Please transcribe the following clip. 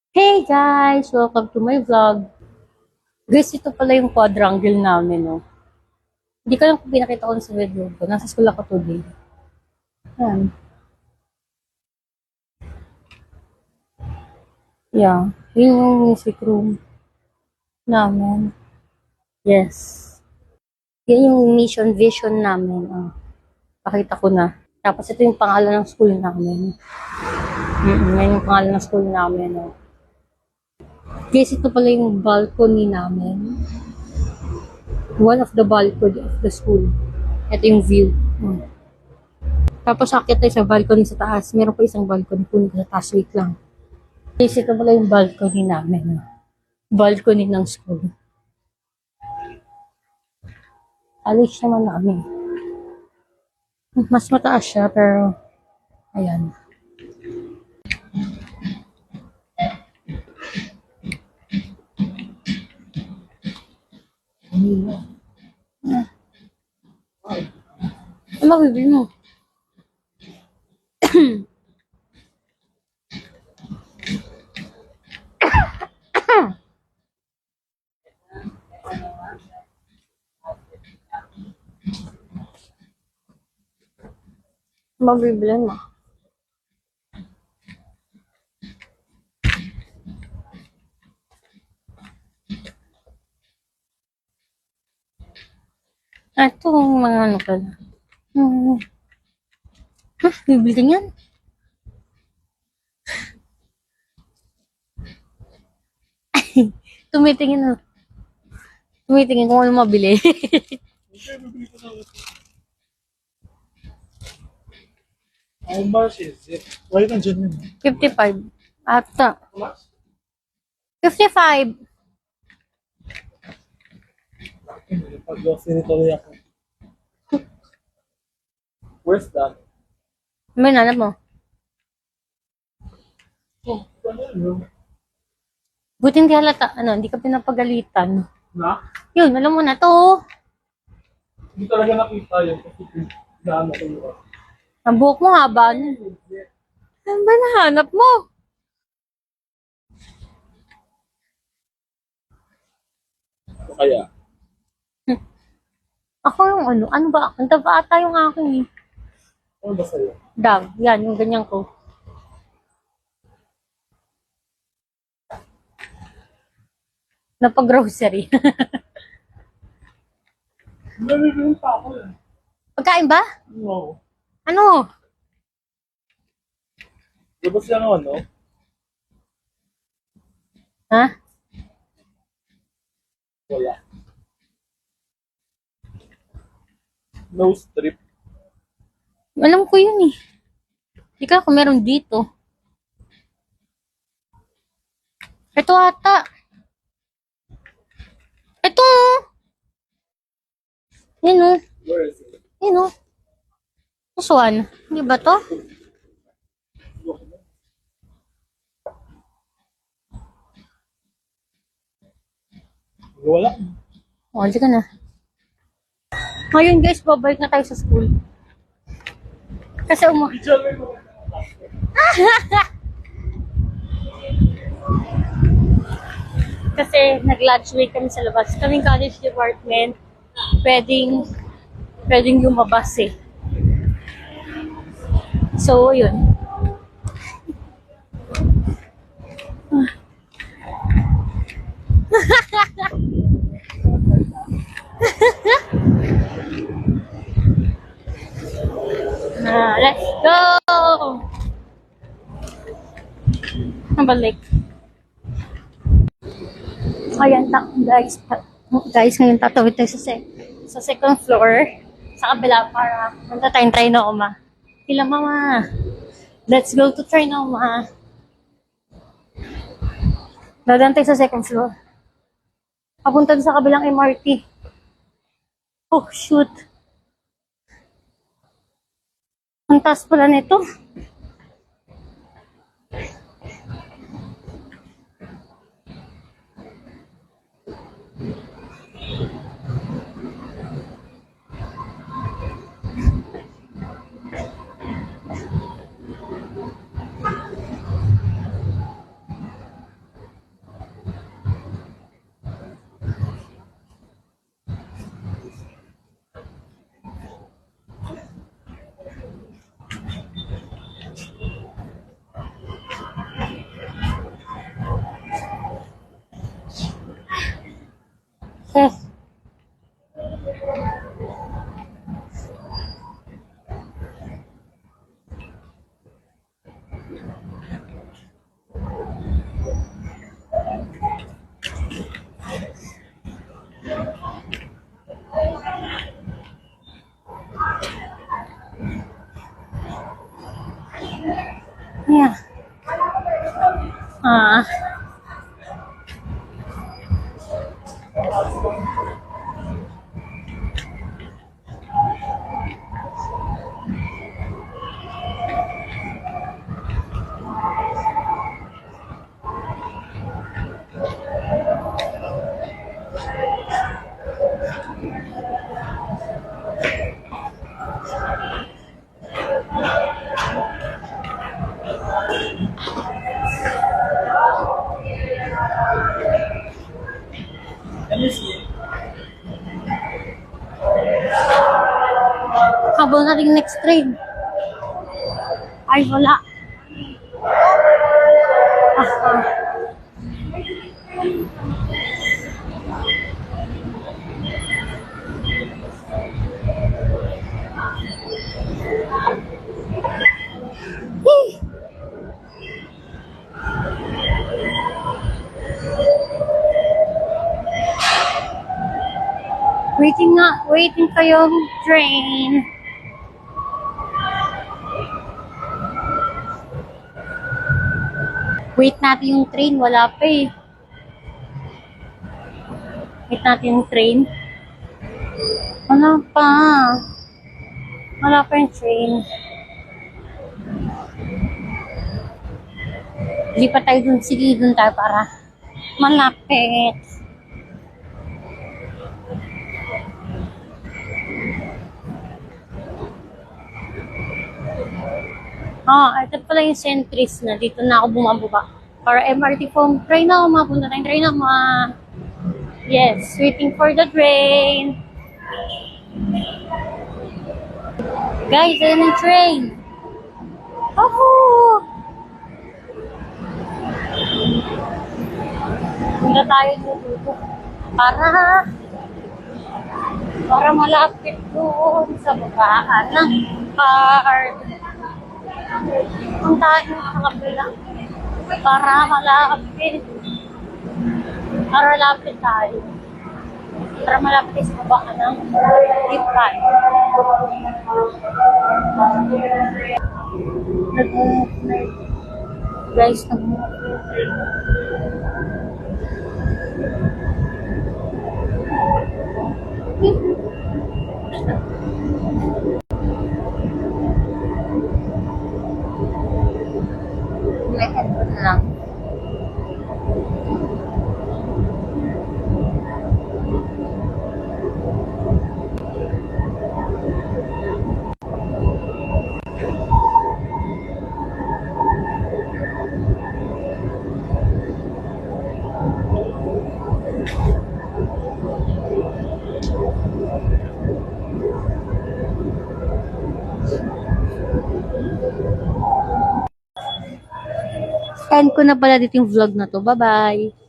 Hey guys! Welcome to my vlog. Guys, ito pala yung quadrangle namin, no? Hindi ko lang kung pinakita ko sa video ko. Nasa school ako today. Yan. Yeah. Yun yung music room namin. Yes. Yan yung mission vision namin. Pakita ko na. Tapos ito yung pangalan ng school namin. Yan yung pangalan ng school namin, no? Guys, ito pala yung balcony namin. One of the balcony of the school. Ito yung view. Tapos akit tayo sa balcony sa taas. Meron pa isang balcony po sa taas. Wait lang. Guys, ito pala yung balcony namin. Balcony ng school. Alis naman namin. Mas mataas siya, pero ayan. Ano mabibili mo? Mabibili mo. Ito mga ano pala. Bibili yan? Tumitingin na. Tumitingin kung ano mabili. How much is it? Why nandiyan yun? 55. Ata. 55. Pag-grocery nito ako. Where's that? May nanap mo. Oh, ano yun? Buti hindi halata. Ano, hindi ka pinapagalitan. Na? Yun, alam mo na to. Hindi talaga nakita yun. Kasi gaano ko yun. Ang buhok mo haba. Ano ba nahanap mo? O kaya? Ako yung ano. Ano ba? Ang taba ata yung akin eh. Ano ba sa'yo? Dog. Yan, yung ganyan ko. Napag-grocery. Nalilin pa ako eh. Pagkain ba? No. Ano? Labas lang ako, no? Ha? Wala. No strip. Alam ko yun eh. Hindi ka kung meron dito. Ito ata. Ito. Yun o. Where is it? Yun o. This one. Hindi ba to? Wala. O, hindi ka na. Ngayon guys, babalik na tayo sa school. Kasi Diyan mo. kasi nag-lunch break kami sa labas. Kaming college department, pwedeng lumabas eh. So, yun. Let's go! Nabalik. Ayan, guys, ngayon tatawid tayo sa second floor, sa kabila para punta tayong Trinoma. Pila mama. Let's go to Trinoma. Dadaan tayo sa second floor. Papunta sa kabilang MRT. Oh, shoot. Ang taas pala nito. Sis. Yeah. Ah. Can you see? Habol na rin next train. Ay, wala. Ah. Hee. Waiting for yung train. Wait natin yung train, wala pa eh. Wait natin yung train. Wala pa. Wala pa yung train. Lipat tayo dun. Sige, dun tayo para malapit. Ito pala yung Centris na. Dito na ako bumababa. Para MRT phone. Try na ako mapunta tayong try na Yes, waiting for the train. Guys, ayun yung train. Oh! Punta tayo dito. Para malapit doon sa babaan ng car. Ang tayo sa kabila. Para malapit. Para malapit tayo. Para malapit sa babaan ng jeepkan. Guys, may headphone lang. End ko na pala dito yung vlog na to. Bye-bye!